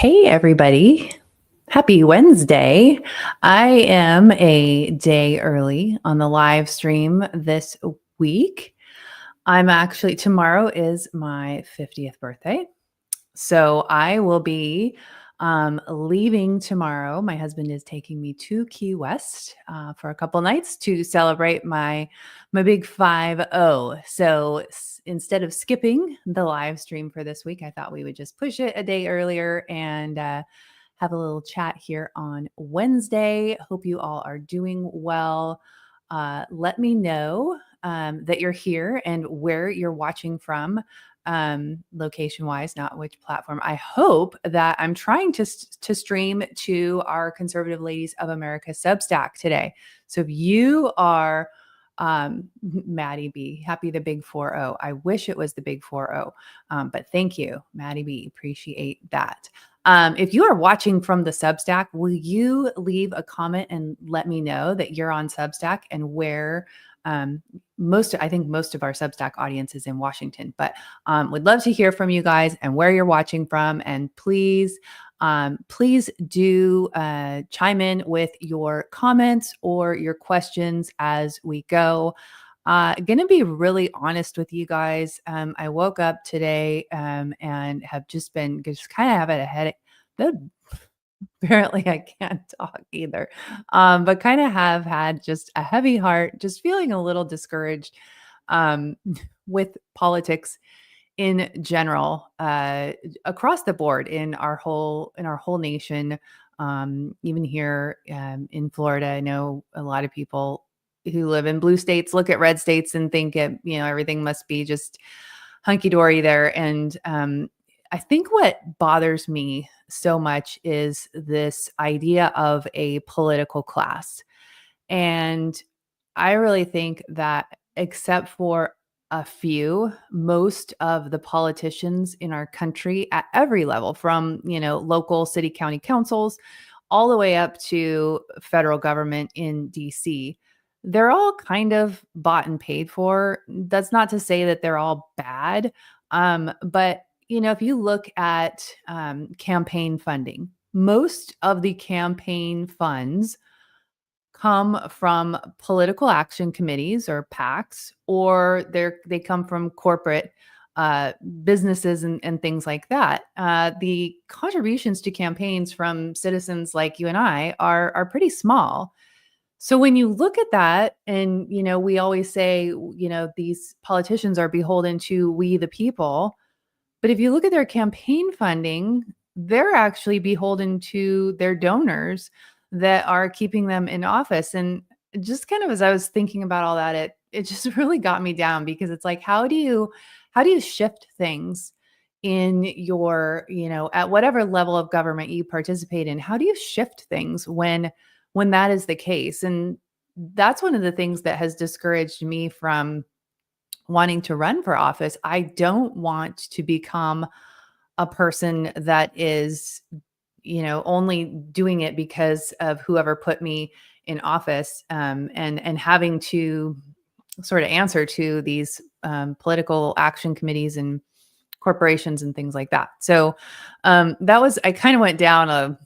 Hey, everybody. Happy Wednesday. I am a day early on the live stream this week. Tomorrow is my 50th birthday. So I will be leaving tomorrow. My husband is taking me to Key West for a couple nights to celebrate my big 5-0. So instead of skipping the live stream for this week, I thought we would just push it a day earlier and have a little chat here on Wednesday. Hope you all are doing well. Let me know that you're here and where you're watching from, location wise, not which platform. I hope that I'm trying to stream to our Conservative Ladies of America Substack today. So if you are Maddie B, happy the big 4-0. I wish it was the big 4-0, but thank you, Maddie B. Appreciate that. If you are watching from the Substack, will you leave a comment and let me know that you're on Substack and where I think most of our Substack audience is in Washington, but would love to hear from you guys and where you're watching from. And please do chime in with your comments or your questions as we go. Gonna be really honest with you guys. I woke up today and have just kind of having a headache. Apparently I can't talk either. But kind of have had just a heavy heart, just feeling a little discouraged um, with politics in general, across the board in our whole nation. Even here in Florida, I know a lot of people who live in blue states look at red states and think everything must be just hunky dory there. And I think what bothers me so much is this idea of a political class. And I really think that, except for a few, most of the politicians in our country at every level, from, local city, county councils, all the way up to federal government in DC, they're all kind of bought and paid for. That's not to say that they're all bad. But if you look at campaign funding, most of the campaign funds come from political action committees or PACs, or they come from corporate businesses and things like that. The contributions to campaigns from citizens like you and I are pretty small. So when you look at that, and we always say, these politicians are beholden to we the people. But if you look at their campaign funding, they're actually beholden to their donors that are keeping them in office. And just kind of as I was thinking about all that, it just really got me down, because it's like, how do you shift things in your, at whatever level of government you participate in? How do you shift things when that is the case? And that's one of the things that has discouraged me from wanting to run for office. I don't want to become a person that is, only doing it because of whoever put me in office, and having to sort of answer to these political action committees and corporations and things like that. So I kind of went down a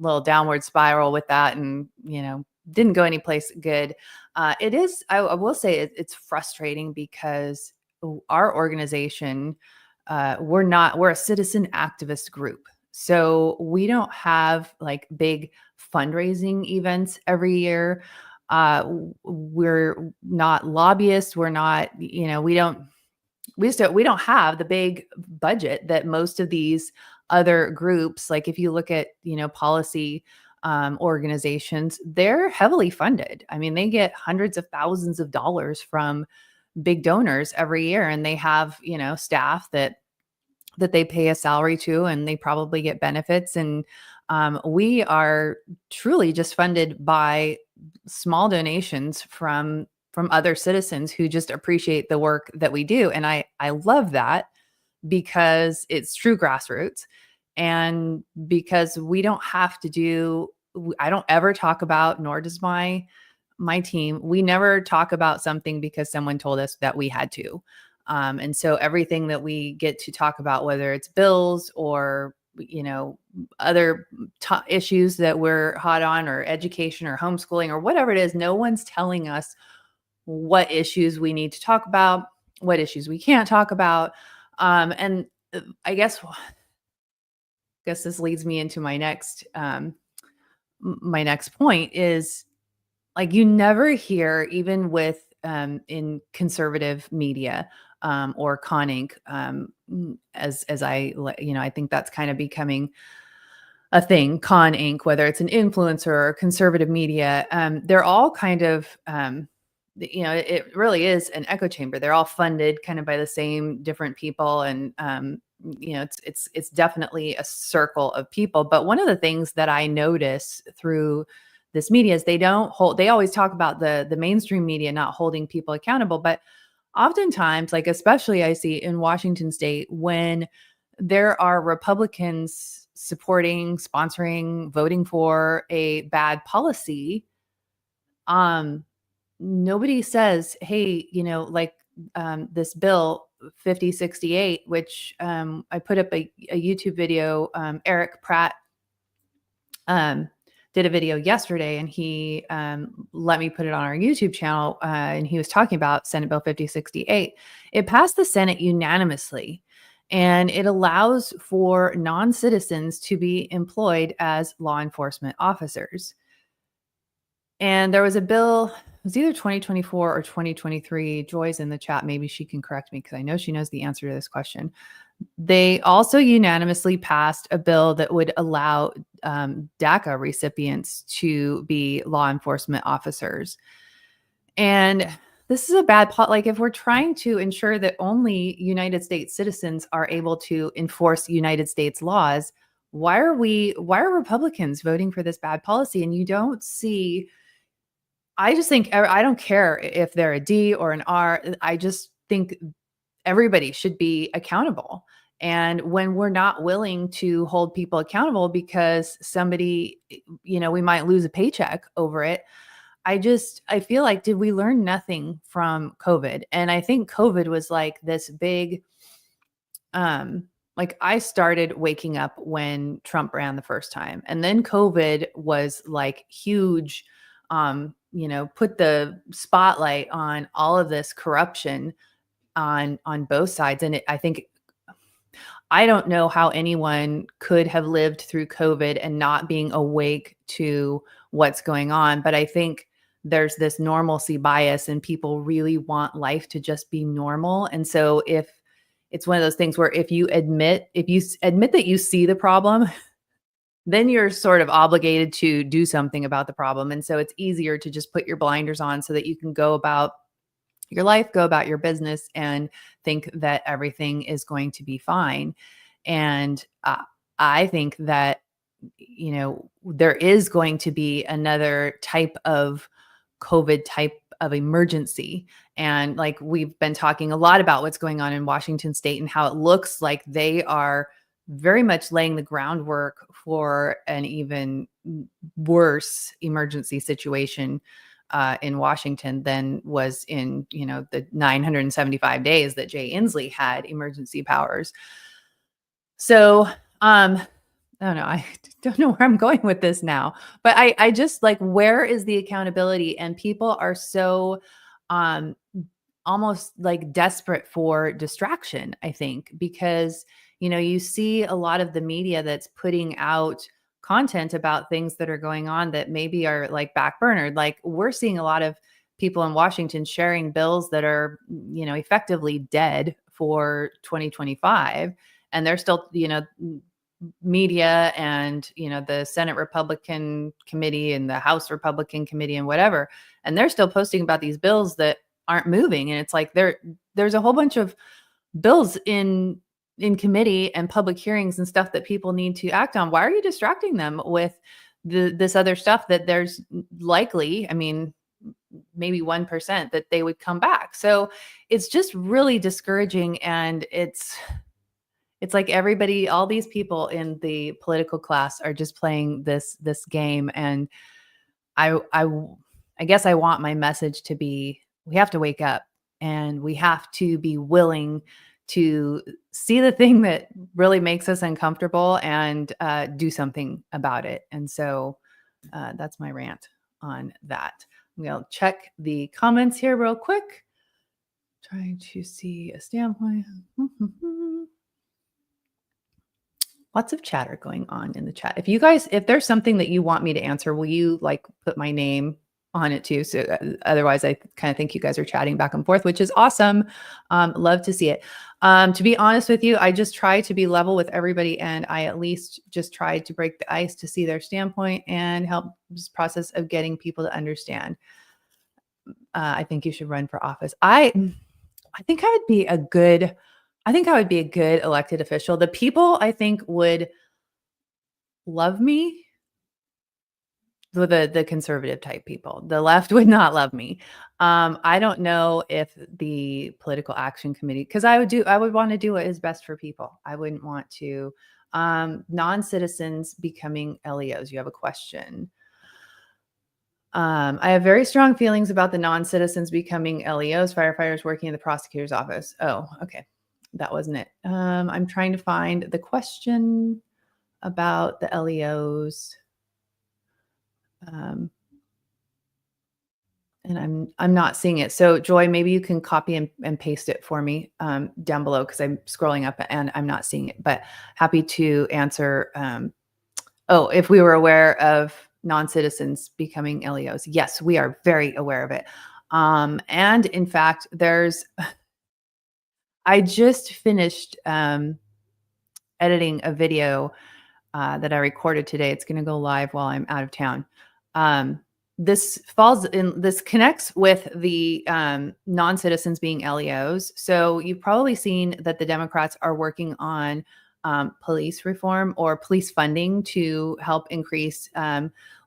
little downward spiral with that, and didn't go anyplace good. I will say it's frustrating, because our organization, we're a citizen activist group. So we don't have like big fundraising events every year. We're not lobbyists. We're not, we don't have the big budget that most of these other groups, like if you look at, policy organizations, they're heavily funded. I mean, they get hundreds of thousands of dollars from big donors every year, and they have, staff that they pay a salary to, and they probably get benefits. And we are truly just funded by small donations from other citizens who just appreciate the work that we do. And I love that, because it's true grassroots, and because we don't have to I don't ever talk about, nor does my team, we never talk about something because someone told us that we had to. And so everything that we get to talk about, whether it's bills or you know, other issues that we're hot on, or education or homeschooling or whatever it is. No one's telling us what issues we need to talk about, what issues we can't talk about. And I guess this leads me into my next point is, like, you never hear, even with in conservative media, or conning, as I think that's kind of becoming a thing, Con Inc., whether it's an influencer or conservative media, they're all kind of, it really is an echo chamber. They're all funded kind of by the same different people, and it's definitely a circle of people. But one of the things that I notice through this media is they don't hold. They always talk about the mainstream media not holding people accountable, but oftentimes, like, especially I see in Washington state, when there are Republicans supporting, sponsoring, voting for a bad policy, um, nobody says, hey, like, this bill 5068, which I put up a YouTube video. Eric Pratt um, did a video yesterday, and he let me put it on our YouTube channel. And he was talking about Senate Bill 5068. It passed the Senate unanimously, and it allows for non citizens to be employed as law enforcement officers. And there was a bill, it was either 2024 or 2023. Joy's in the chat. Maybe she can correct me, because I know she knows the answer to this question. They also unanimously passed a bill that would allow DACA recipients to be law enforcement officers. And this is a bad plot. Like, if we're trying to ensure that only United States citizens are able to enforce United States laws, why are Republicans voting for this bad policy? And you don't see, I just think, I don't care if they're a D or an R. I just think everybody should be accountable. And when we're not willing to hold people accountable because somebody, we might lose a paycheck over it. I feel like, did we learn nothing from COVID? And I think COVID was like this big, like, I started waking up when Trump ran the first time. And then COVID was like huge, put the spotlight on all of this corruption on both sides. And I don't know how anyone could have lived through COVID and not being awake to what's going on. But I think there's this normalcy bias, and people really want life to just be normal. And so if it's one of those things where if you admit that you see the problem, then you're sort of obligated to do something about the problem. And so it's easier to just put your blinders on so that you can go about your life, go about your business, and think that everything is going to be fine. And I think that, there is going to be another type of COVID type of emergency. And, like, we've been talking a lot about what's going on in Washington state and how it looks like they are very much laying the groundwork for an even worse emergency situation in Washington than was in, the 975 days that Jay Inslee had emergency powers. So, I don't know. I don't know where I'm going with this now, but I just, like, where is the accountability? And people are so, um, almost like desperate for distraction, I think, because, you see a lot of the media that's putting out content about things that are going on that maybe are like backburnered. Like, we're seeing a lot of people in Washington sharing bills that are, effectively dead for 2025. And they're still, media and, the Senate Republican committee and the House Republican committee and whatever. And they're still posting about these bills that aren't moving. And it's like, there's a whole bunch of bills in committee and public hearings and stuff that people need to act on. Why are you distracting them with this other stuff that there's likely, I mean, maybe 1% that they would come back? So it's just really discouraging. And it's like everybody, all these people in the political class are just playing this game. And I guess I want my message to be, we have to wake up, and we have to be willing to see the thing that really makes us uncomfortable and do something about it. And so that's my rant on that. We'll check the comments here real quick. Trying to see a standpoint. Lots of chatter going on in the chat. If there's something that you want me to answer, will you like put my name on it too? So otherwise, I kind of think you guys are chatting back and forth, which is awesome. Love to see it. To be honest with you, I just try to be level with everybody, and I at least just try to break the ice to see their standpoint and help this process of getting people to understand. I think you should run for office. I think I would be a good elected official. The people I think would love me, the conservative type people. The left would not love me. I don't know if the political action committee, because I would want to do what is best for people. I wouldn't want to non-citizens becoming LEOs. You have a question. I have very strong feelings about the non-citizens becoming LEOs, firefighters working in the prosecutor's office. Oh, okay. That wasn't it. I'm trying to find the question about the LEOs. And I'm not seeing it. So Joy, maybe you can copy and paste it for me down below, because I'm scrolling up and I'm not seeing it, but happy to answer. If we were aware of non-citizens becoming LEOs. Yes, we are very aware of it. And in fact, I just finished editing a video that I recorded today. It's going to go live while I'm out of town. This connects with the non-citizens being LEOs. So you've probably seen that the Democrats are working on police reform or police funding to help increase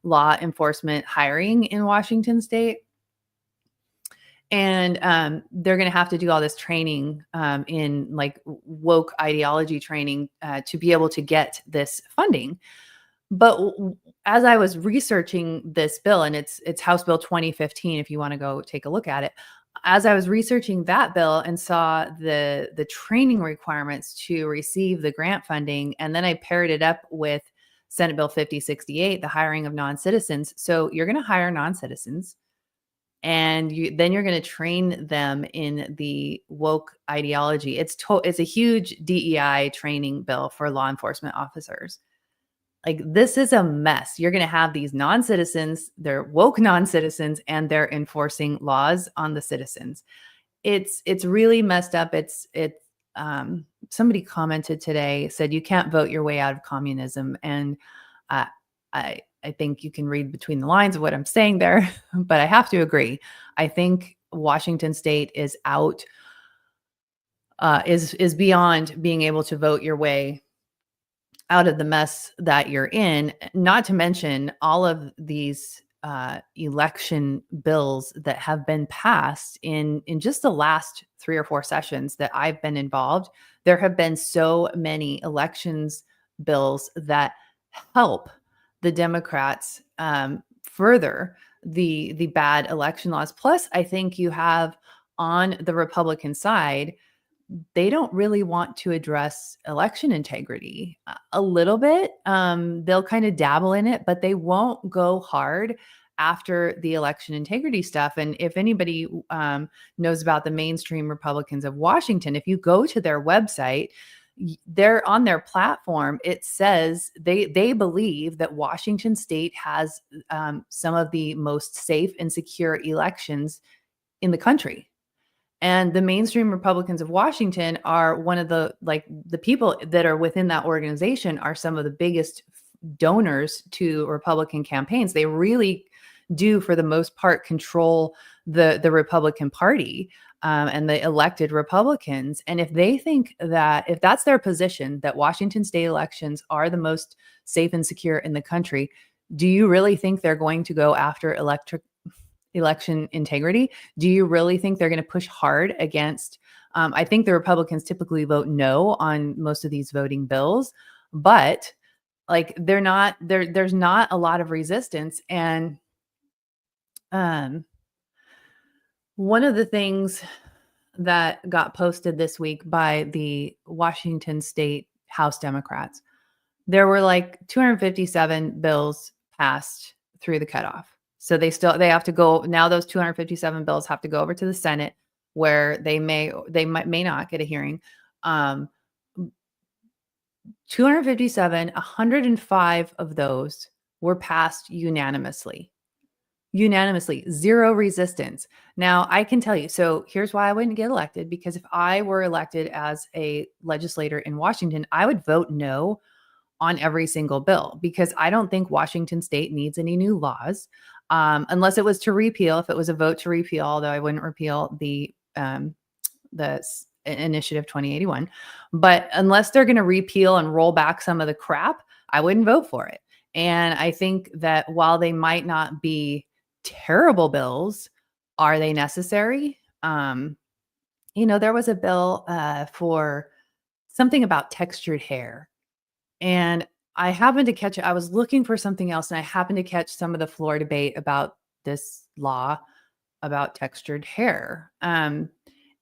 law enforcement hiring in Washington state. And they're going to have to do all this training in like woke ideology training to be able to get this funding. But as I was researching this bill, and it's House Bill 2015, if you want to go take a look at it, as I was researching that bill and saw the training requirements to receive the grant funding, and then I paired it up with Senate Bill 5068, the hiring of non-citizens. So you're going to hire non-citizens, and then you're going to train them in the woke ideology. It's a huge DEI training bill for law enforcement officers. Like, this is a mess. You're going to have these non-citizens, they're woke non-citizens, and they're enforcing laws on the citizens. It's really messed up. Somebody commented today, said you can't vote your way out of communism. And I think you can read between the lines of what I'm saying there, but I have to agree. I think Washington state is out, is beyond being able to vote your way out of the mess that you're in, not to mention all of these election bills that have been passed in just the last 3 or 4 sessions that I've been involved. There have been so many elections bills that help the Democrats further the bad election laws. Plus, I think you have on the Republican side, they don't really want to address election integrity. A little bit. They'll kind of dabble in it, but they won't go hard after the election integrity stuff. And if anybody knows about the mainstream Republicans of Washington, if you go to their website, they're on their platform. It says they believe that Washington state has some of the most safe and secure elections in the country. And the mainstream Republicans of Washington are one of the people that are within that organization are some of the biggest donors to Republican campaigns. They really do, for the most part, control the Republican Party and the elected Republicans. And if they think that, if that's their position, that Washington state elections are the most safe and secure in the country, do you really think they're going to go after election integrity? Do you really think they're going to push hard against? I think the Republicans typically vote no on most of these voting bills, but like there's not a lot of resistance. And one of the things that got posted this week by the Washington State House Democrats. There were like 257 bills passed through the cutoff. So they have to go now. Those 257 bills have to go over to the Senate, where they may not get a hearing. Um, 257, 105 of those were passed unanimously. Unanimously, zero resistance. Now, I can tell you, so here's why I wouldn't get elected, because if I were elected as a legislator in Washington, I would vote no on every single bill, because I don't think Washington State needs any new laws, unless it was to repeal. If it was a vote to repeal, although I wouldn't repeal the initiative 2081, but unless they're going to repeal and roll back some of the crap, I wouldn't vote for it. And I think that while they might not be terrible bills, are they necessary? There was a bill for something about textured hair, and I happened to catch it. I was looking for something else, and I happened to catch some of the floor debate about this law about textured hair. And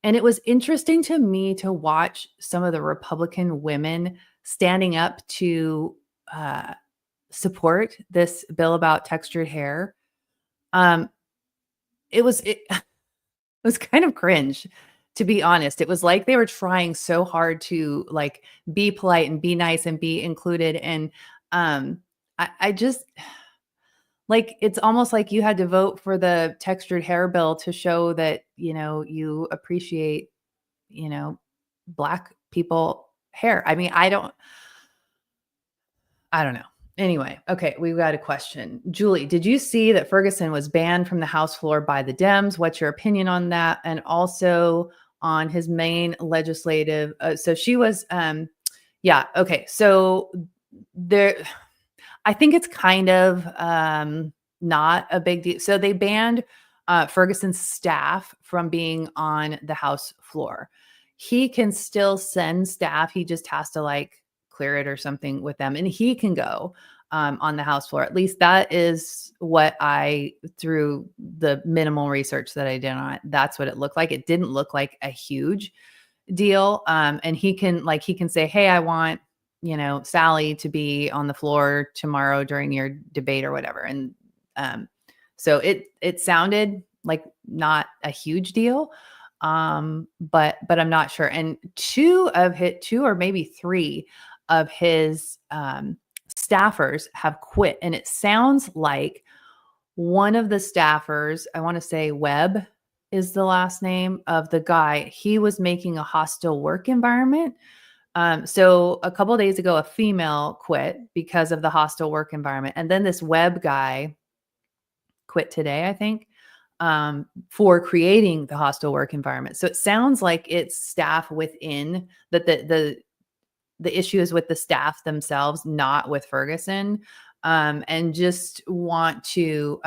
it was interesting to me to watch some of the Republican women standing up to support this bill about textured hair. Um, it was kind of cringe, to be honest. It was like they were trying so hard to like be polite and be nice and be included. And I just like, it's almost like you had to vote for the textured hair bill to show that, you appreciate, you know, Black people hair. I mean, I don't know. Anyway, okay, we've got a question. Julie, did you see that Ferguson was banned from the House floor by the Dems? What's your opinion on that? And also on his main legislative. So she was, yeah, okay. So there, I think it's kind of not a big deal. So they banned Ferguson's staff from being on the House floor. He can still send staff. He just has to like clear it or something with them, and he can go on the House floor. At least that is what through the minimal research that I did on it, that's what it looked like. It didn't look like a huge deal. And he can say, hey, I want, Sally to be on the floor tomorrow during your debate or whatever. And so it sounded like not a huge deal. But I'm not sure. And two or maybe three of his staffers have quit. And it sounds like one of the staffers, I want to say Webb is the last name of the guy, he was making a hostile work environment. So a couple of days ago, a female quit because of the hostile work environment. And then this Webb guy quit today, I think, for creating the hostile work environment. So it sounds like it's staff within that the issue is with the staff themselves, not with Ferguson. And just want to,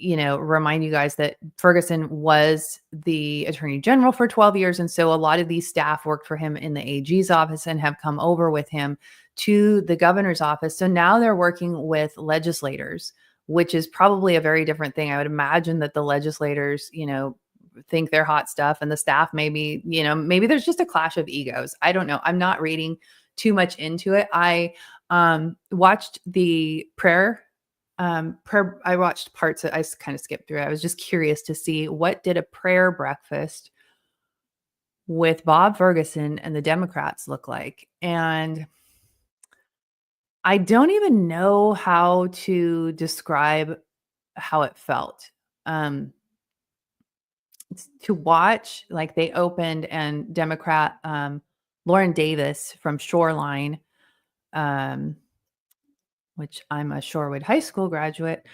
remind you guys that Ferguson was the attorney general for 12 years. And so a lot of these staff worked for him in the AG's office and have come over with him to the governor's office. So now they're working with legislators, which is probably a very different thing. I would imagine that the legislators, think they're hot stuff, and the staff maybe there's just a clash of egos. I don't know. I'm not reading too much into it. I watched the prayer. I watched parts. I kind of skipped through it. I was just curious to see, what did a prayer breakfast with Bob Ferguson and the Democrats look like? And I don't even know how to describe how it felt. To watch, like, they opened, and Democrat Lauren Davis from Shoreline, which I'm a Shorewood High School graduate.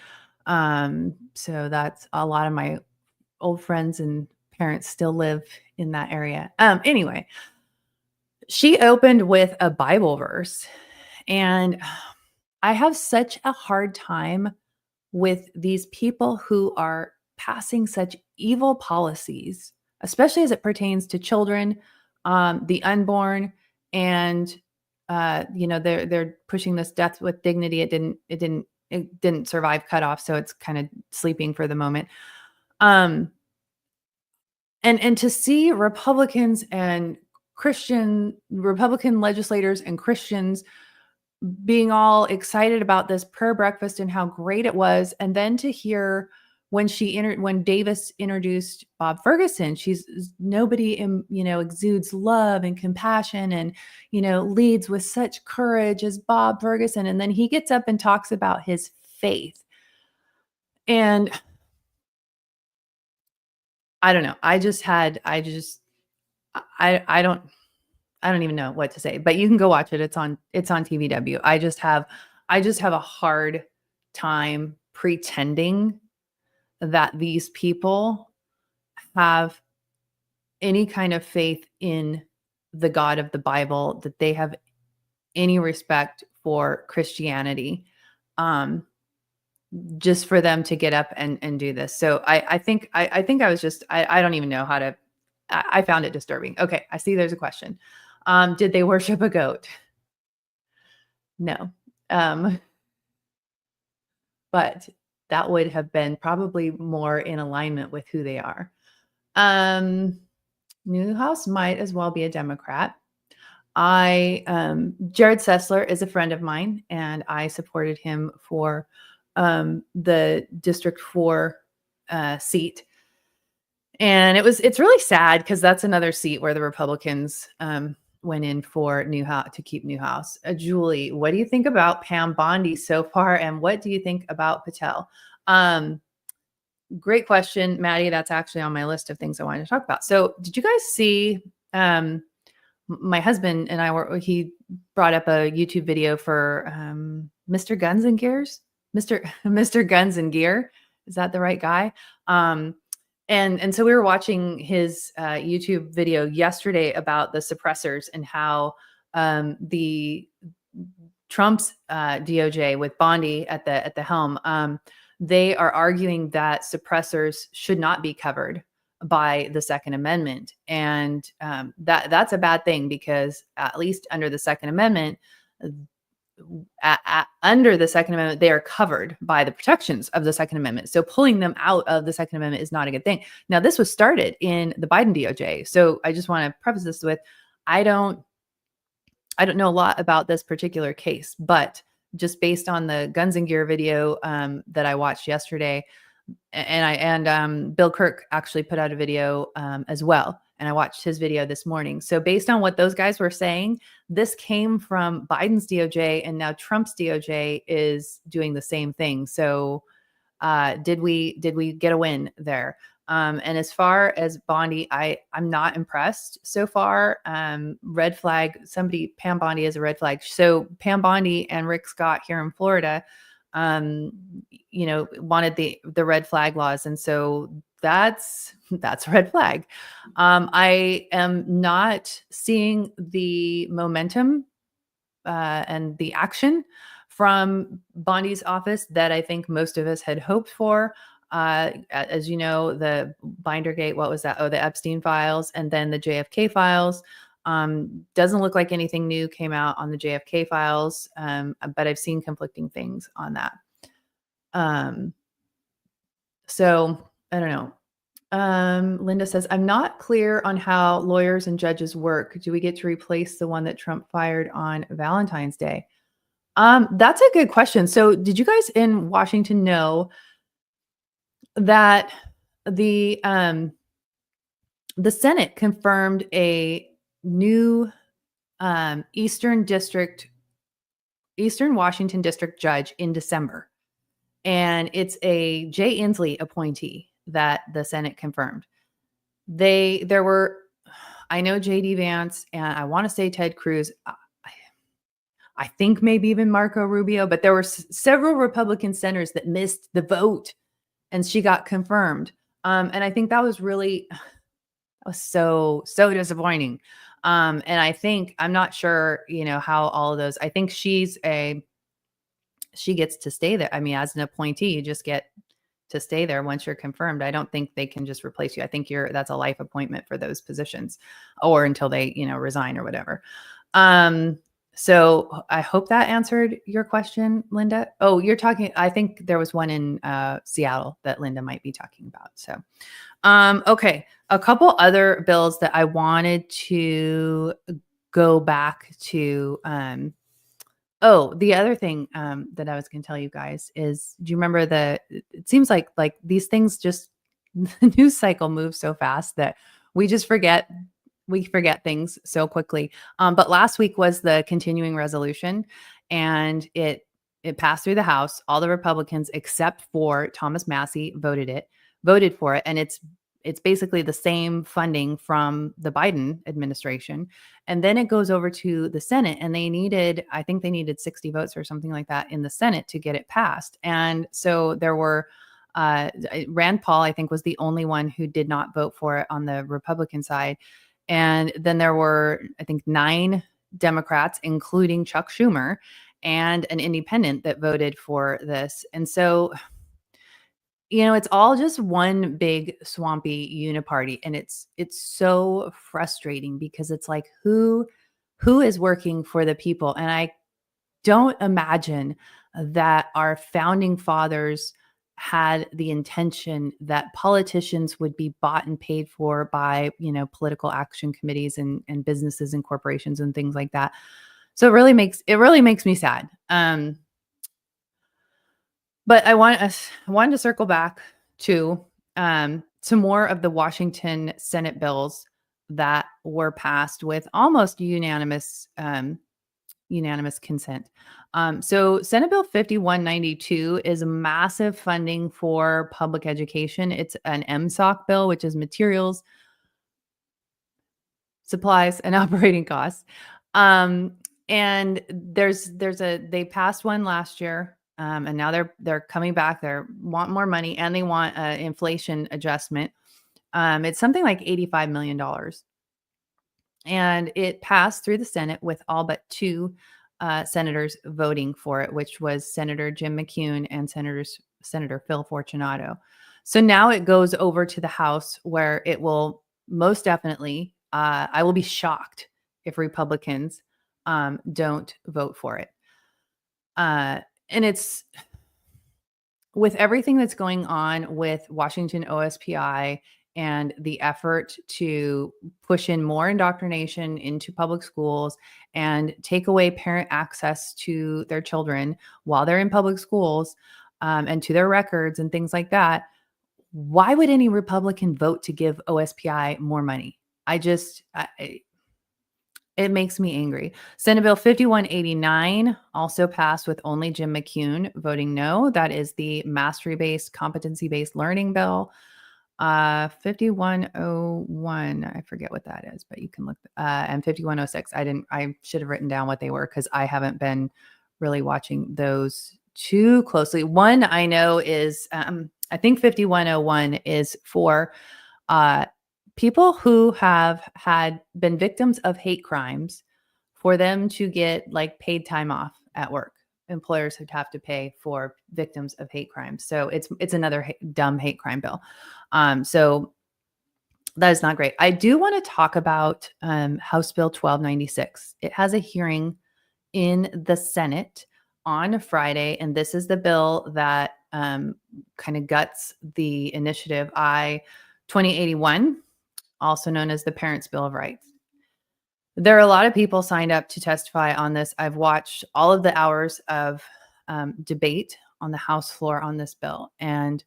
So that's a lot of my old friends and parents still live in that area. Anyway, she opened with a Bible verse, and I have such a hard time with these people who are passing such evil policies, especially as it pertains to children, the unborn, and they're pushing this death with dignity. It didn't survive cutoff, so it's kind of sleeping for the moment. And to see Republicans and Republican legislators and Christians being all excited about this prayer breakfast and how great it was, and then to hear when Davis introduced Bob Ferguson, nobody exudes love and compassion and leads with such courage as Bob Ferguson, and then he gets up and talks about his faith. And I don't know. I don't even know what to say, but you can go watch it. It's on TVW. I just have a hard time pretending that these people have any kind of faith in the God of the Bible, that they have any respect for Christianity. Just for them to get up and do this. So I think I was just I don't even know how to I found it disturbing. Okay, I see there's a question. Did they worship a goat? No. Um, but that would have been probably more in alignment with who they are. Newhouse might as well be a Democrat. Jared Sessler is a friend of mine, and I supported him for the District 4 seat. And it's really sad because that's another seat where the Republicans went in for Newhouse to keep Newhouse. Julie, what do you think about Pam Bondi so far, and what do you think about Patel? Great question, Maddie. That's actually on my list of things I wanted to talk about. So, did you guys see? My husband and he brought up a YouTube video for Mr. Guns and Gears, Mr. Guns and Gear. Is that the right guy? And so we were watching his YouTube video yesterday about the suppressors and how the Trump's DOJ with Bondi at the helm, they are arguing that suppressors should not be covered by the Second Amendment, and that's a bad thing, because at least under the Second Amendment, they are covered by the protections of the Second Amendment. So pulling them out of the Second Amendment is not a good thing. Now, this was started in the Biden DOJ. So I just want to preface this with, I don't know a lot about this particular case, but just based on the Guns and Gear video that I watched yesterday, and Bill Kirk actually put out a video as well, and I watched his video this morning. So based on what those guys were saying, this came from Biden's DOJ, and now Trump's DOJ is doing the same thing. So did we get a win there? And as far as Bondi, I'm not impressed so far. Red flag. Pam Bondi is a red flag. So Pam Bondi and Rick Scott here in Florida, wanted the red flag laws. And so that's a red flag. I am not seeing the momentum and the action from Bondi's office that I think most of us had hoped for. As you know, the Bindergate, what was that? Oh, the Epstein files, and then the JFK files. Doesn't look like anything new came out on the JFK files, but I've seen conflicting things on that. So I don't know. Linda says, I'm not clear on how lawyers and judges work. Do we get to replace the one that Trump fired on Valentine's Day? That's a good question. So did you guys in Washington know that the Senate confirmed a new Eastern Washington District judge in December? And it's a Jay Inslee appointee that the Senate confirmed. I know JD Vance, and I want to say Ted Cruz. I think maybe even Marco Rubio, but there were several Republican senators that missed the vote, and she got confirmed. And I think that was so disappointing. And I think, I'm not sure, how all of those, I think she gets to stay there. I mean, as an appointee, you just get to stay there once you're confirmed. I don't think they can just replace you. I think that's a life appointment for those positions, or until they, resign or whatever. So I hope that answered your question, Linda. Oh, you're talking, I think there was one in Seattle that Linda might be talking about. So, okay. A couple other bills that I wanted to go back to. Oh, the other thing that I was going to tell you guys is, do you remember it seems like these things just, the news cycle moves so fast that we just forget, we forget things so quickly. But last week was the continuing resolution, and it passed through the House. All the Republicans except for Thomas Massey voted for it, and it's basically the same funding from the Biden administration. And then it goes over to the Senate, and I think they needed 60 votes or something like that in the Senate to get it passed. And so there were, Rand Paul, I think, was the only one who did not vote for it on the Republican side. And then there were, I think, 9 Democrats, including Chuck Schumer, and an independent that voted for this. And so, it's all just one big swampy uniparty, and it's so frustrating because it's like, who is working for the people? And I don't imagine that our founding fathers had the intention that politicians would be bought and paid for by, political action committees and businesses and corporations and things like that. So it really makes me sad. But I wanted to circle back to some more of the Washington Senate bills that were passed with almost unanimous consent. So Senate Bill 5192 is massive funding for public education. It's an MSOC bill, which is materials, supplies, and operating costs. And they passed one last year, and now they're coming back. They want more money, and they want an inflation adjustment. It's something like $85 million, and it passed through the Senate with all but 2 senators voting for it, which was Senator Jim McCune and Senator Phil Fortunato. So now it goes over to the House, where it will most definitely, I will be shocked if Republicans don't vote for it. And it's, with everything that's going on with Washington OSPI and the effort to push in more indoctrination into public schools and take away parent access to their children while they're in public schools, and to their records and things like that, why would any Republican vote to give OSPI more money? It makes me angry. Senate Bill 5189 also passed with only Jim McCune voting no. That is the mastery-based, competency-based learning bill. 5101, I forget what that is, but you can look. And 5106, I should have written down what they were because I haven't been really watching those too closely. One I know is, I think 5101 is for people who have been victims of hate crimes, for them to get like paid time off at work. Employers would have to pay for victims of hate crimes. So it's another dumb hate crime bill. So that is not great. I do want to talk about House Bill 1296. It has a hearing in the Senate on Friday, and this is the bill that kind of guts the initiative I-2081, also known as the Parents' Bill of Rights. There are a lot of people signed up to testify on this. I've watched all of the hours of debate on the House floor on this bill. And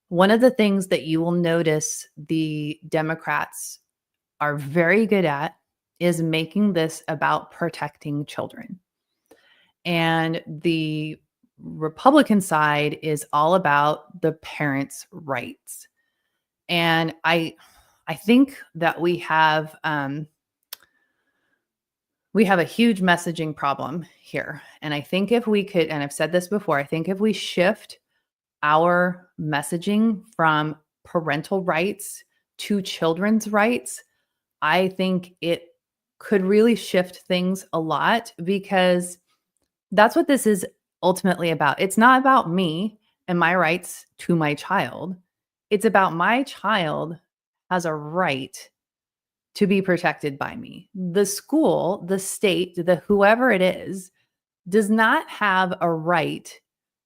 one of the things that you will notice the Democrats are very good at is making this about protecting children. And the Republican side is all about the parents' rights. And I think that we have a huge messaging problem here. And I think if we could, and I've said this before, I think if we shift our messaging from parental rights to children's rights, I think it could really shift things a lot, because that's what this is ultimately about. It's not about me and my rights to my child. It's about my child has a right to be protected by me. The school, the state, the whoever it is, does not have a right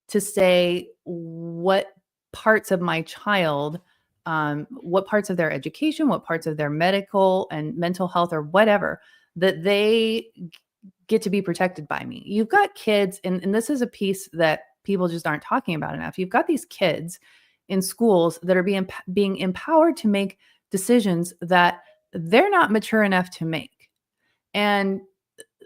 to say what parts of my child, what parts of their education, what parts of their medical and mental health or whatever that they get to be protected by me. You've got kids, and this is a piece that people just aren't talking about enough. You've got these kids in schools that are being empowered to make decisions that they're not mature enough to make. And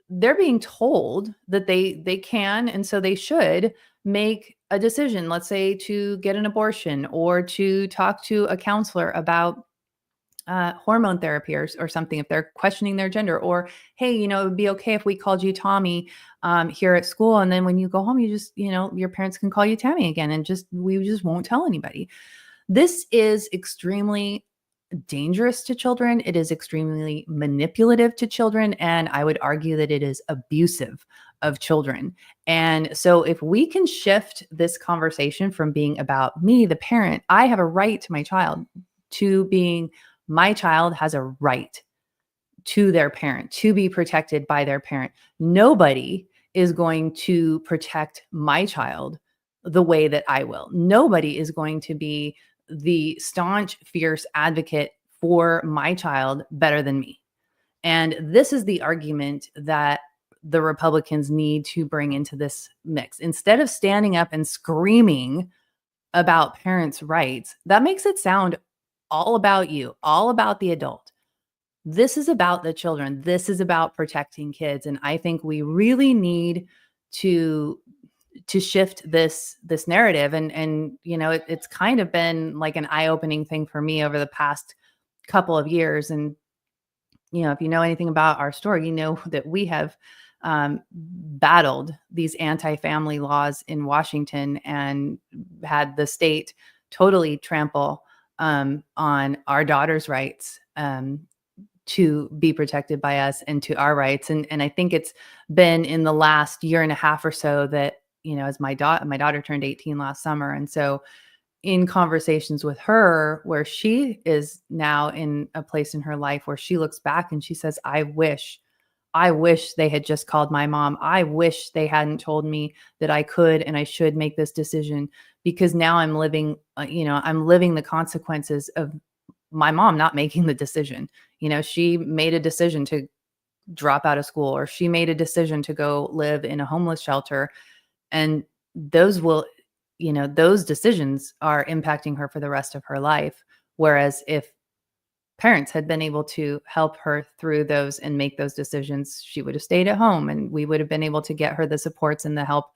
they're being told that they can and so they should make a decision, let's say to get an abortion or to talk to a counselor about hormone therapy or something if they're questioning their gender, or hey, it would be okay if we called you Tommy here at school, and then when you go home you just, your parents can call you Tammy again, and we just won't tell anybody. This is extremely dangerous to children. It is extremely manipulative to children. And I would argue that it is abusive of children. And so, if we can shift this conversation from being about me, the parent, I have a right to my child, to being my child has a right to their parent, to be protected by their parent. Nobody is going to protect my child the way that I will. Nobody is going to be the staunch, fierce advocate for my child better than me. And this is the argument that the Republicans need to bring into this mix. Instead of standing up and screaming about parents' rights, that makes it sound all about you, all about the adult. This is about the children. This is about protecting kids. And I think we really need to shift this narrative. And it's kind of been like an eye-opening thing for me over the past couple of years. And if you know anything about our story, you know that we have battled these anti-family laws in Washington and had the state totally trample on our daughters' rights to be protected by us and to our rights. And I think it's been in the last year and a half or so that, as my daughter turned 18 last summer. And so in conversations with her, where she is now in a place in her life where she looks back and she says, I wish they had just called my mom. I wish they hadn't told me that I could and I should make this decision, because now I'm living, I'm living the consequences of my mom not making the decision. She made a decision to drop out of school, or she made a decision to go live in a homeless shelter. And those decisions are impacting her for the rest of her life. Whereas if parents had been able to help her through those and make those decisions, she would have stayed at home and we would have been able to get her the supports and the help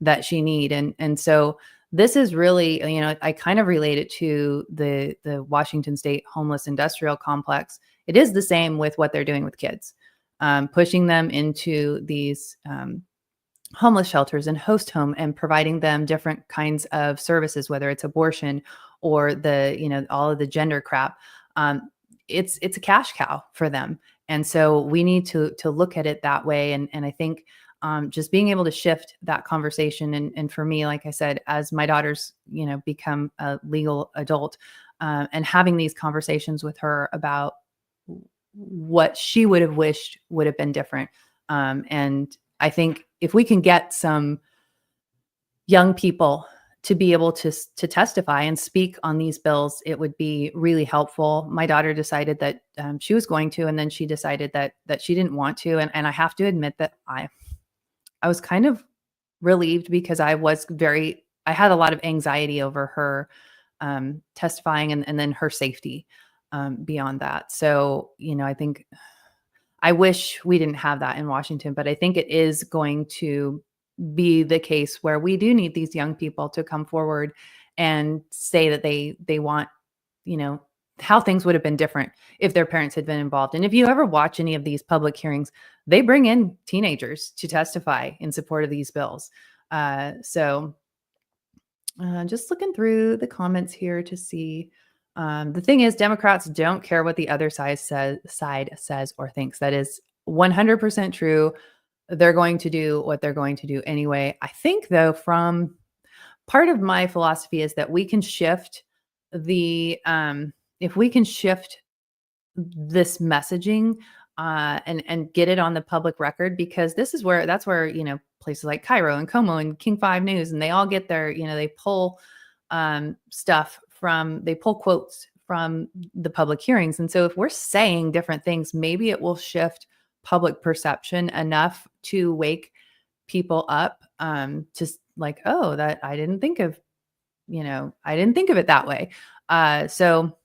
that she need. And so this is really, I kind of relate it to the Washington State homeless industrial complex. It is the same with what they're doing with kids, pushing them into these homeless shelters and host home and providing them different kinds of services, whether it's abortion or all of the gender crap. It's a cash cow for them. And so we need to look at it that way. And I think just being able to shift that conversation. And for me, like I said, as my daughters, become a legal adult, and having these conversations with her about what she would have wished would have been different. And I think if we can get some young people to be able to testify and speak on these bills, it would be really helpful. My daughter decided that she was going to, and then she decided that she didn't want to. And I have to admit that I was kind of relieved, because I had a lot of anxiety over her testifying and then her safety beyond that. So, I think I wish we didn't have that in Washington, but I think it is going to be the case where we do need these young people to come forward and say that they want, how things would have been different if their parents had been involved. And if you ever watch any of these public hearings, they bring in teenagers to testify in support of these bills. So just looking through the comments here to see. The thing is, Democrats don't care what the other side says or thinks. That is 100% true. They're going to do what they're going to do anyway. I think, though, from part of my philosophy is that we can shift if we can shift this messaging and get it on the public record, because that's where, places like Cairo and Como and King 5 News, and they all get their, they pull they pull quotes from the public hearings. And so if we're saying different things, maybe it will shift public perception enough to wake people up, just like, oh, that I didn't think of it that way. So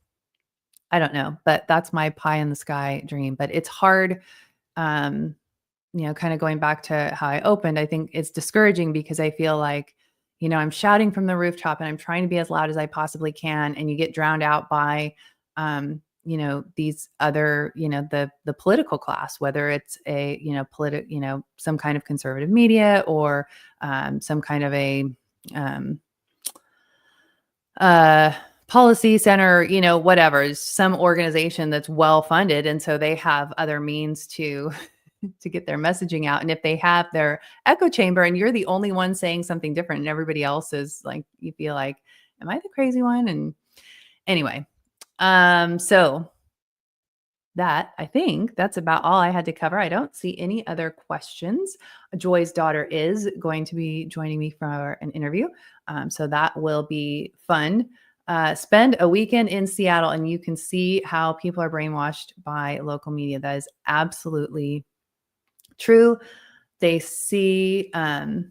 I don't know, but that's my pie in the sky dream. But it's hard, um, kind of going back to how I opened. I think it's discouraging because I feel like, I'm shouting from the rooftop and I'm trying to be as loud as I possibly can, and you get drowned out by, these other, the political class, whether it's a, some kind of conservative media, or some kind of a, um, uh policy center, whatever, some organization that's well funded, and so they have other means to to get their messaging out. And if they have their echo chamber and you're the only one saying something different and everybody else is like, you feel like, am I the crazy one? And anyway, so that, I think that's about all I had to cover. I don't see any other questions. Joy's daughter is going to be joining me for an interview. So that will be fun. Spend a weekend in Seattle and you can see how people are brainwashed by local media. That is absolutely true. They see it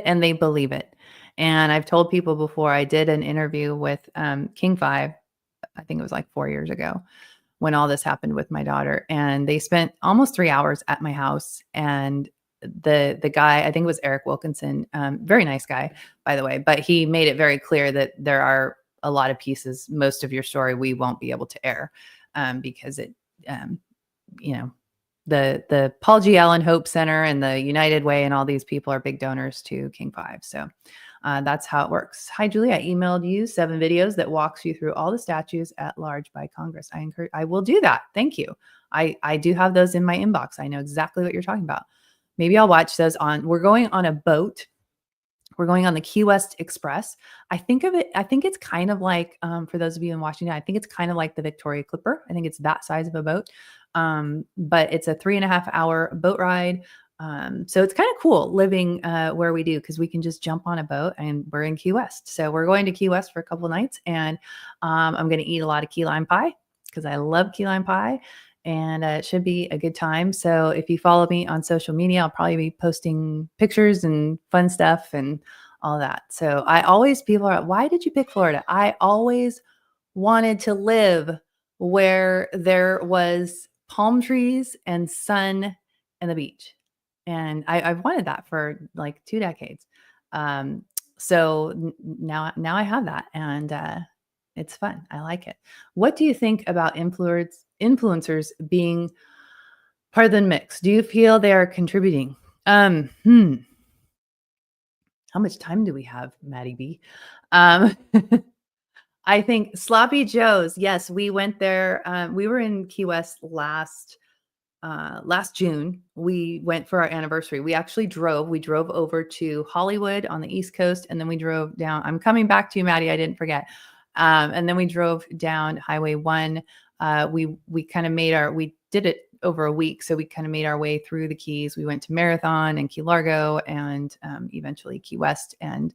and they believe it. And I've told people before, I did an interview with King 5, I think it was like 4 years ago, when all this happened with my daughter, and they spent almost 3 hours at my house. And the guy, I think it was Eric Wilkinson, very nice guy, by the way, but he made it very clear that there are a lot of pieces, most of your story, we won't be able to air, because it, you know, the Paul G. Allen Hope Center and the United Way and all these people are big donors to King 5. So that's how it works. Hi, Julie. I emailed you 7 videos that walks you through all the statues at large by Congress. I will do that. Thank you. I do have those in my inbox. I know exactly what you're talking about. Maybe I'll watch those we're going on a boat. We're going on the Key West Express. I think it's kind of like, for those of you in Washington, I think it's kind of like the Victoria Clipper. I think it's that size of a boat. But it's a 3.5-hour boat ride. So it's kind of cool living where we do, because we can just jump on a boat and we're in Key West. So we're going to Key West for a couple of nights, and I'm going to eat a lot of key lime pie because I love key lime pie, and it should be a good time. So if you follow me on social media, I'll probably be posting pictures and fun stuff and all that. So people are, why did you pick Florida? I always wanted to live where there was palm trees and sun and the beach. And I've wanted that for like 2 decades. So now I have that, and it's fun. I like it. What do you think about influencers being part of the mix? Do you feel they are contributing? How much time do we have, Maddie B? I think Sloppy Joe's. Yes, we went there. We were in Key West last June. We went for our anniversary. We drove over to Hollywood on the East Coast, and then we drove down. I'm coming back to you, Maddie. I didn't forget. And then we drove down Highway 1. We kind of we did it over a week. So we kind of made our way through the Keys. We went to Marathon and Key Largo, and eventually Key West. And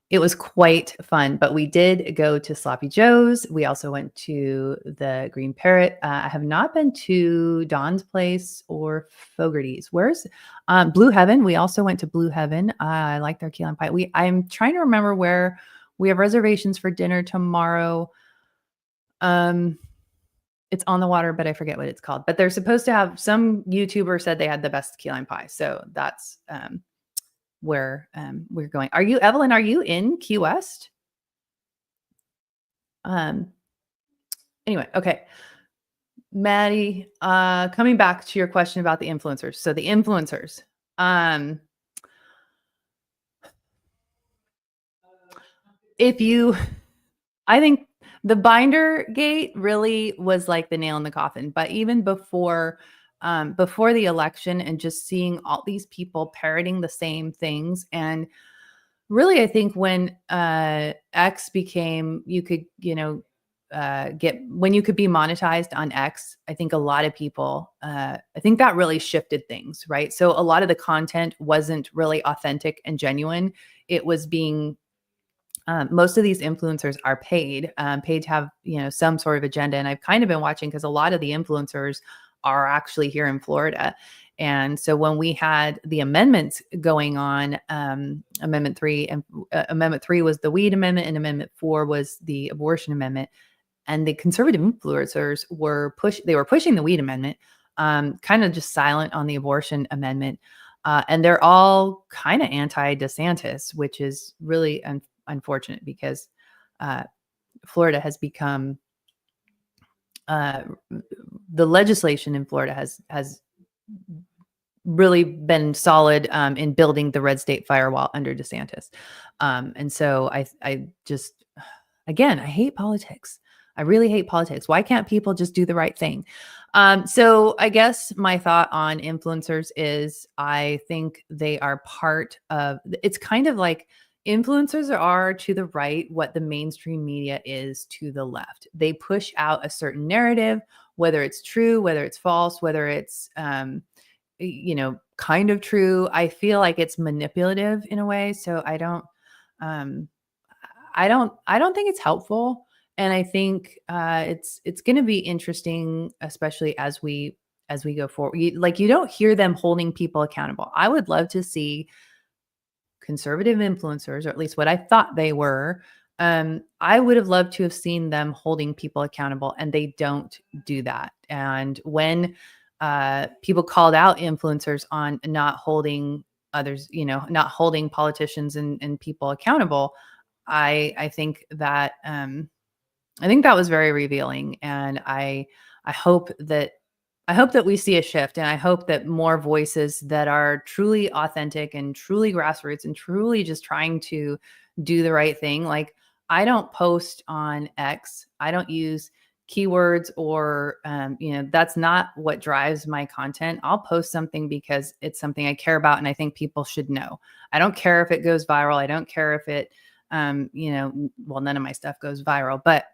it was quite fun, but we did go to Sloppy Joe's. We also went to the Green Parrot. I have not been to Don's Place or Fogarty's. Where's Blue Heaven? We also went to Blue Heaven. I like their key lime pie. I'm trying to remember where we have reservations for dinner tomorrow. It's on the water, but I forget what it's called. But they're supposed to have, some YouTuber said they had the best key lime pie. So that's where we're going. Are you, Evelyn, are you in Key West? Anyway, okay. Maddie, coming back to your question about the influencers. So the influencers, I think the binder gate really was like the nail in the coffin, but even before the election, and just seeing all these people parroting the same things and Really, I think when X became, you could, get when you could be monetized on X, I think a lot of people, I think that really shifted things, right? So a lot of the content wasn't really authentic and genuine. It was being most of these influencers are paid to have, some sort of agenda. And I've kind of been watching because a lot of the influencers are actually here in Florida. And so when we had the amendments going on, Amendment 3, and Amendment 3 was the weed amendment, and Amendment 4 was the abortion amendment. And the conservative influencers they were pushing the weed amendment, kind of just silent on the abortion amendment. And they're all kind of anti DeSantis, which is really unfortunate because uh, Florida has become uh, the legislation in Florida has really been solid in building the red state firewall under DeSantis. And so I just, again, I hate politics. I really hate politics. Why can't people just do the right thing? So I guess my thought on influencers is I think they are part of, it's kind of like influencers are to the right what the mainstream media is to the left. They push out a certain narrative, whether it's true, whether it's false, whether it's, kind of true. I feel like it's manipulative in a way. So um, I don't think it's helpful. And I think it's going to be interesting, especially as we go forward. You don't hear them holding people accountable. I would love to see conservative influencers, or at least what I thought they were. I would have loved to have seen them holding people accountable, and they don't do that. And when people called out influencers on not holding others, not holding politicians and people accountable, I think that was very revealing, and I hope that we see a shift, and I hope that more voices that are truly authentic and truly grassroots and truly just trying to do the right thing. Like, I don't post on X. I don't use keywords or that's not what drives my content. I'll post something because it's something I care about and I think people should know. I don't care if it goes viral. I don't care if it well, none of my stuff goes viral, but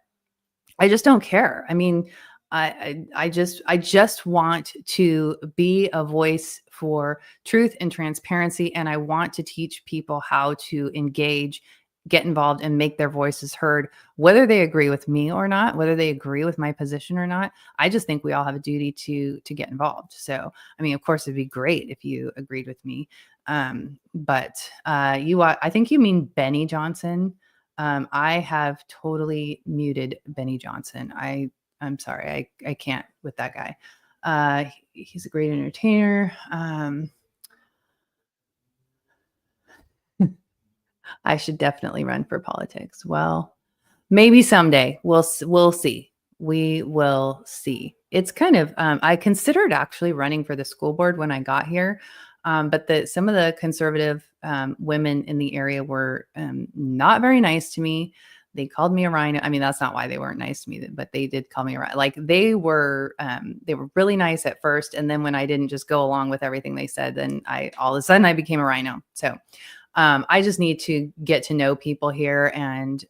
I just don't care. I mean, I just want to be a voice for truth and transparency, and I want to teach people how to engage, get involved, and make their voices heard, whether they agree with me or not, whether they agree with my position or not. I just think we all have a duty to get involved. So, I mean, of course, it'd be great if you agreed with me, but I think you mean Benny Johnson. I have totally muted Benny Johnson. I'm sorry. I can't with that guy. He's a great entertainer. I should definitely run for politics. Well, maybe someday. We'll see. We will see. It's kind of I considered actually running for the school board when I got here. But some of the conservative women in the area were not very nice to me. They called me a rhino. I mean, that's not why they weren't nice to me, but they did call me a rhino. Like, they were really nice at first, and then when I didn't just go along with everything they said, then all of a sudden I became a rhino. So I just need to get to know people here, and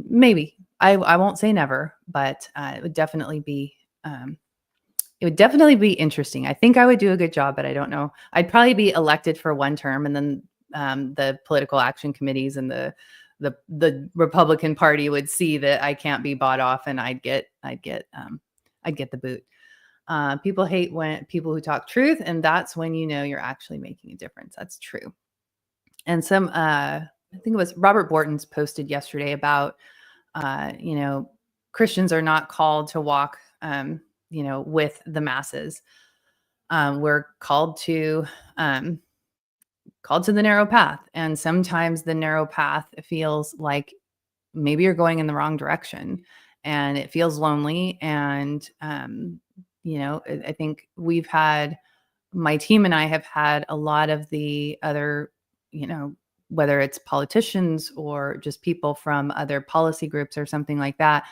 maybe I won't say never, but it would definitely be interesting. I think I would do a good job, but I don't know. I'd probably be elected for one term, and then the political action committees and the Republican Party would see that I can't be bought off, and I'd get the boot. People hate when people who talk truth, and that's when you're actually making a difference. That's true. And I think it was Robert Borton's posted yesterday about Christians are not called to walk with the masses. We're called to the narrow path. And sometimes the narrow path feels like maybe you're going in the wrong direction, and it feels lonely. And, I think my team and I have had a lot of the other, whether it's politicians or just people from other policy groups or something like that,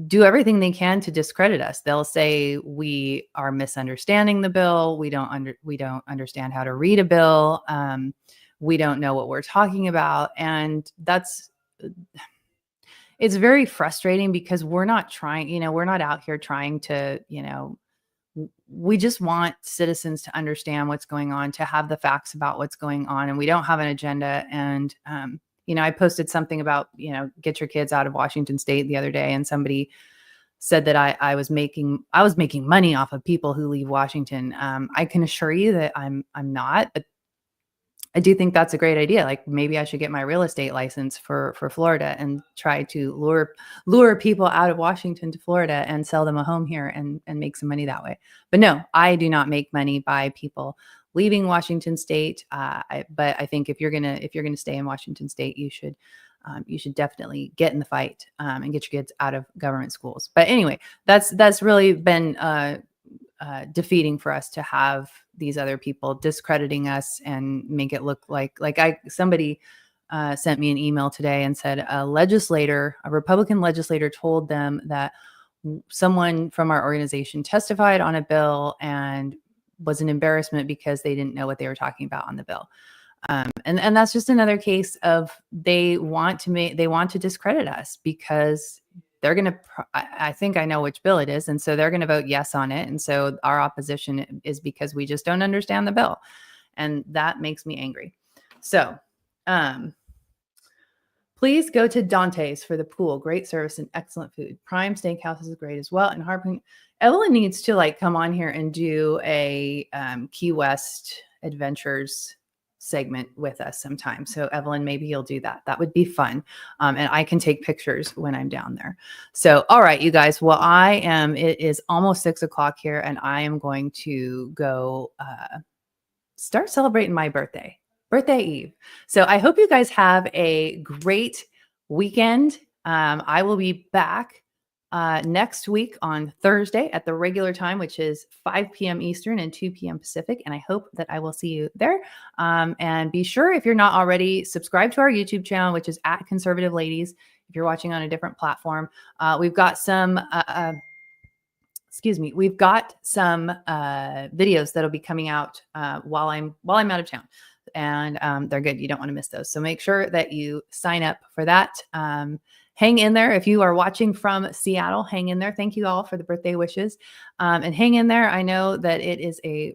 do everything they can to discredit us. They'll say we are misunderstanding the bill. We don't understand how to read a bill. We don't know what we're talking about. And it's very frustrating because we're not trying, we're not out here trying to, we just want citizens to understand what's going on, to have the facts about what's going on. And we don't have an agenda. And, I posted something about, get your kids out of Washington State the other day. And somebody said that I was making money off of people who leave Washington. I can assure you that I'm not, but I do think that's a great idea. Like maybe I should get my real estate license for Florida and try to lure people out of Washington to Florida and sell them a home here and make some money that way. But no, I do not make money by people leaving Washington State. But I think if you're gonna stay in Washington State, you should definitely get in the fight and get your kids out of government schools. But anyway, that's really been defeating for us to have these other people discrediting us and make it look like somebody sent me an email today and said a Republican legislator told them that someone from our organization testified on a bill and was an embarrassment because they didn't know what they were talking about on the bill. And that's just another case of they want to discredit us because they're going to, I think I know which bill it is. And so they're going to vote yes on it. And so our opposition is because we just don't understand the bill. And that makes me angry. So, please go to Dante's for the pool. Great service and excellent food. Prime Steakhouse is great as well. And Harping, Evelyn needs to come on here and do a Key West Adventures segment with us sometime. So Evelyn, maybe you'll do that. That would be fun. And I can take pictures when I'm down there. So, all right, you guys, well, it is almost 6:00 here and I am going to go start celebrating my birthday Eve. So I hope you guys have a great weekend. I will be back next week on Thursday at the regular time, which is 5 p.m. Eastern and 2 p.m. Pacific. And I hope that I will see you there. And be sure, if you're not already, subscribe to our YouTube channel, which is at Conservative Ladies. If you're watching on a different platform, we've got some, we've got some videos that'll be coming out while I'm out of town. And they're good. You don't want to miss those. So make sure that you sign up for that. Hang in there. If you are watching from Seattle, hang in there. Thank you all for the birthday wishes. And hang in there. I know that it's a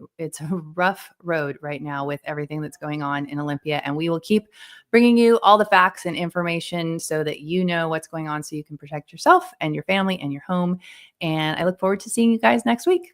rough road right now with everything that's going on in Olympia. And we will keep bringing you all the facts and information so that you know what's going on so you can protect yourself and your family and your home. And I look forward to seeing you guys next week.